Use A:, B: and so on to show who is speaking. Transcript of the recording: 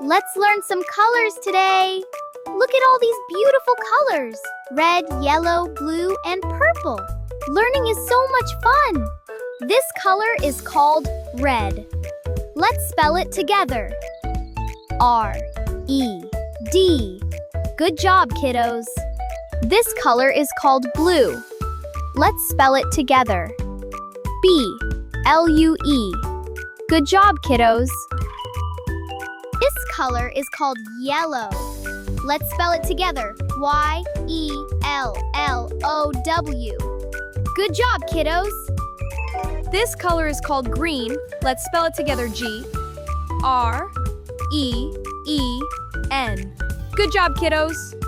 A: Let's learn some colors today. Look at all these beautiful colors. Red, yellow, blue, and purple. Learning is so much fun. This color is called red. Let's spell it together. R-E-D. Good job, kiddos. This color is called blue. Let's spell it together. B-L-U-E. Good job, kiddos. This color is called yellow. Let's spell it together. Y-E-L-L-O-W. Good job, kiddos.
B: This color is called green. Let's spell it together. G-R-E-E-N. Good job, kiddos.